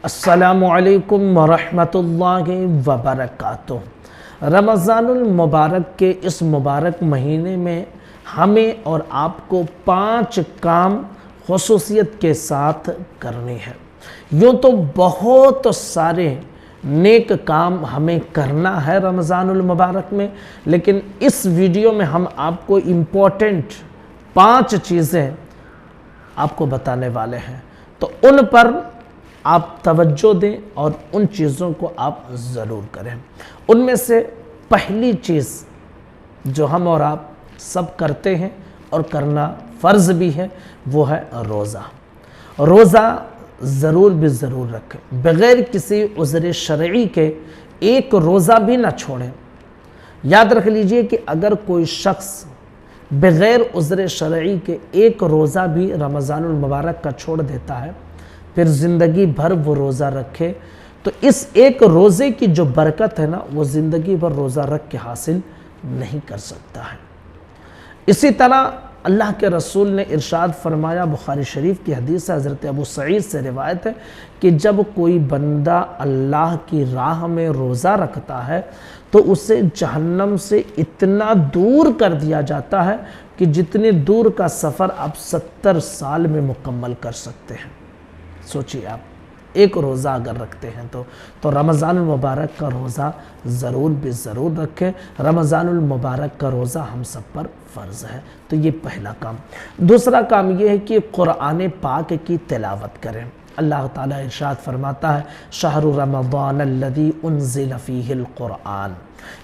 अस्सलामुअलैकुम वरहमतुल्लाहि वबरकातुह। रमज़ानुल मुबारक के इस मुबारक महीने में हमें और आपको 5 काम ख़ुसूसियत के साथ करने हैं। यूँ तो बहुत सारे नेक काम हमें करना है रमज़ानुल मुबारक में, लेकिन इस वीडियो में हम आपको इम्पोर्टेंट 5 चीज़ें आपको बताने वाले हैं, तो उन पर आप तवज्जो दें और उन चीज़ों को आप ज़रूर करें। उनमें से पहली चीज़ जो हम और आप सब करते हैं और करना फ़र्ज़ भी है, वो है रोज़ा। रोज़ा ज़रूर भी ज़रूर रखें, बग़ैर किसी उज़्र शरई के एक रोज़ा भी ना छोड़ें। याद रख लीजिए कि अगर कोई शख्स बग़ैर उज़्र शरई के एक रोज़ा भी रमज़ानुल मुबारक का छोड़ देता है, फिर ज़िंदगी भर वो रोज़ा रखे, तो इस एक रोज़े की जो बरकत है ना, वो ज़िंदगी भर रोज़ा रख के हासिल नहीं कर सकता है। इसी तरह अल्लाह के रसूल ने इरशाद फरमाया, बुखारी शरीफ की हदीस है, हज़रत अबू सईद से रिवायत है कि जब कोई बंदा अल्लाह की राह में रोज़ा रखता है तो उसे जहन्नम से इतना दूर कर दिया जाता है कि जितने दूर का सफ़र आप 70 साल में मुकम्मल कर सकते हैं। सोचिए आप एक रोज़ा अगर रखते हैं तो रमज़ानुल मुबारक का रोज़ा ज़रूर भी ज़रूर रखें। रमज़ानुल मुबारक का रोज़ा हम सब पर फ़र्ज़ है। तो ये पहला काम। दूसरा काम ये है कि कुरान पाक की तिलावत करें। अल्लाह ताला इरशाद फरमाता है, शहरु रमज़ान अल्लज़ी उन्ज़िल फ़ीहिल कुरान।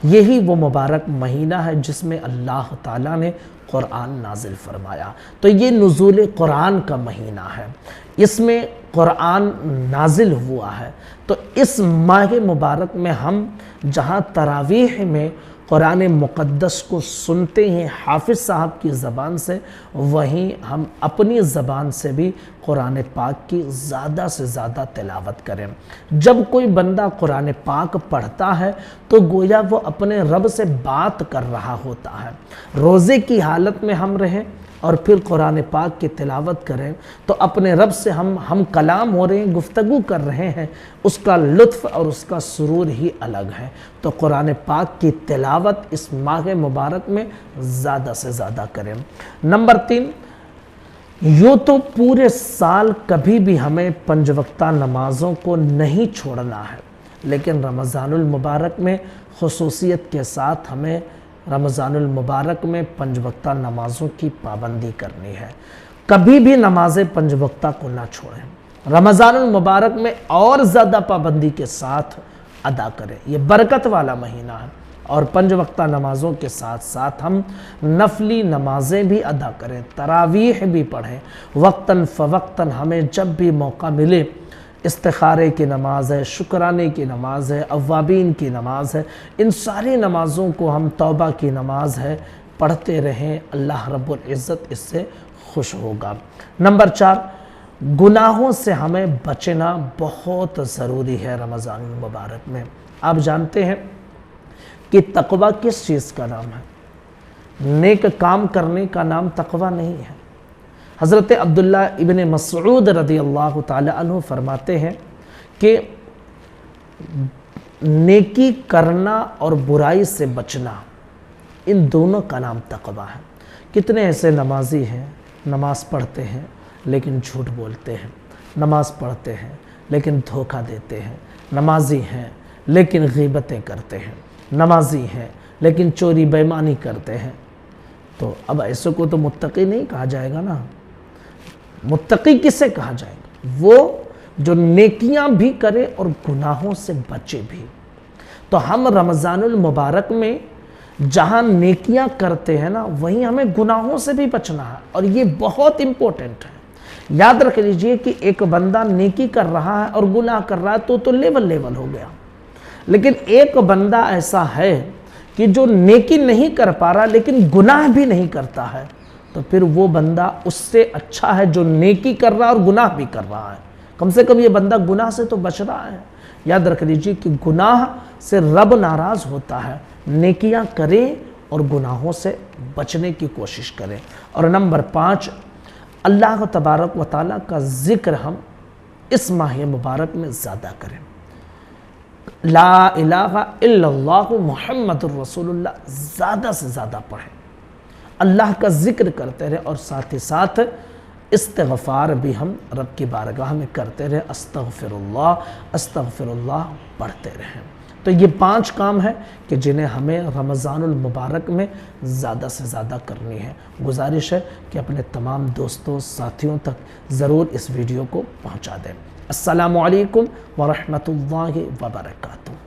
यही वो मुबारक महीना है जिसमें अल्लाह ताला ने कुरान नाजिल फरमाया। तो ये नुज़ूल कुरान का महीना है, इसमें कुरान नाजिल हुआ है। तो इस माह मुबारक में हम जहाँ तरावीह में कुरान मुक़द्दस को सुनते हैं हाफिज़ साहब की ज़बान से, वहीं हम अपनी ज़बान से भी कुरान पाक की ज़्यादा से ज़्यादा तिलावत करें। जब कोई बंदा कुरान पाक पढ़ता है तो गोया वो अपने रब से बात कर रहा होता है। रोज़े की हालत में हम रहें और फिर कुरान पाक की तिलावत करें तो अपने रब से हम कलाम हो रहे हैं, गुफ्तगू कर रहे हैं, उसका लुत्फ़ और उसका सुरूर ही अलग है। तो कुरान पाक की तिलावत इस माह मुबारक में ज़्यादा से ज़्यादा करें। नंबर 3, यूँ तो पूरे साल कभी भी हमें 5 वक्ता नमाज़ों को नहीं छोड़ना है, लेकिन रमज़ानुल मुबारक में ख़ुसूसियत के साथ हमें रमज़ानुल मुबारक में 5 वक्ता नमाज़ों की पाबंदी करनी है। कभी भी नमाज़ें 5 वक्ता को ना छोड़ें। रमज़ानुल मुबारक में और ज़्यादा पाबंदी के साथ अदा करें। ये बरकत वाला महीना है और 5 वक्ता नमाज़ों के साथ साथ हम नफली नमाज़ें भी अदा करें, तरावीह भी पढ़ें। वक्तन फ़वक्तन हमें जब भी मौका मिले, इस्तिखारे की नमाज़ है, शुक्राने की नमाज़ है, अव्वाबीन की नमाज़ है, इन सारी नमाज़ों को हम, तौबा की नमाज़ है, पढ़ते रहें। अल्लाह रब्बुल इज़्ज़त इससे खुश होगा। नंबर 4, गुनाहों से हमें बचना बहुत ज़रूरी है रमज़ान मुबारक में। आप जानते हैं कि तक़वा किस चीज़ का नाम है? नेक काम करने का नाम तक़वा नहीं है। हज़रत अब्दुल्ला इब्न मसऊद रज़ियल्लाहु ताला अन्हु फरमाते हैं कि नेकी करना और बुराई से बचना, इन दोनों का नाम तक़वा है। कितने ऐसे नमाजी हैं, नमाज़ पढ़ते हैं लेकिन झूठ बोलते हैं, नमाज़ पढ़ते हैं लेकिन धोखा देते हैं, नमाजी हैं लेकिन ग़ीबतें करते हैं, नमाजी हैं लेकिन चोरी बेईमानी करते हैं। तो अब ऐसे को तो मुत्तकी नहीं कहा जाएगा ना। मुत्तकी किसे कहा जाएगा? वो जो नेकियां भी करे और गुनाहों से बचे भी। तो हम रमज़ानुल मुबारक में जहां नेकियां करते हैं ना, वहीं हमें गुनाहों से भी बचना है और ये बहुत इम्पोर्टेंट है। याद रख लीजिए कि एक बंदा नेकी कर रहा है और गुनाह कर रहा है तो लेवल हो गया, लेकिन एक बंदा ऐसा है कि जो नेकी नहीं कर पा रहा लेकिन गुनाह भी नहीं करता है, तो फिर वो बंदा उससे अच्छा है जो नेकी कर रहा है और गुनाह भी कर रहा है। कम से कम ये बंदा गुनाह से तो बच रहा है। याद रख लीजिए कि गुनाह से रब नाराज़ होता है। नेकियां करें और गुनाहों से बचने की कोशिश करें। और नंबर 5, अल्लाह तबारक व तआला का ज़िक्र हम इस माह मुबारक में ज़्यादा करें। ला इलाहा इल्लल्लाह मुहम्मदुर रसूलुल्लाह ज़्यादा से ज़्यादा पढ़ें, अल्लाह का ज़िक्र करते रहें और साथ ही साथ इस्तिग़फ़ार भी हम रब की बारगाह में करते रहें, अस्तग़फ़िरुल्लाह अस्तग़फ़िरुल्लाह पढ़ते रहें। तो ये 5 काम हैं कि जिन्हें हमें रमज़ानुल मुबारक में ज़्यादा से ज़्यादा करनी है। गुजारिश है कि अपने तमाम दोस्तों साथियों तक ज़रूर इस वीडियो को पहुंचा दें। अस्सलामु अलैकुम व रहमतुल्लाहि व बरकातुहू।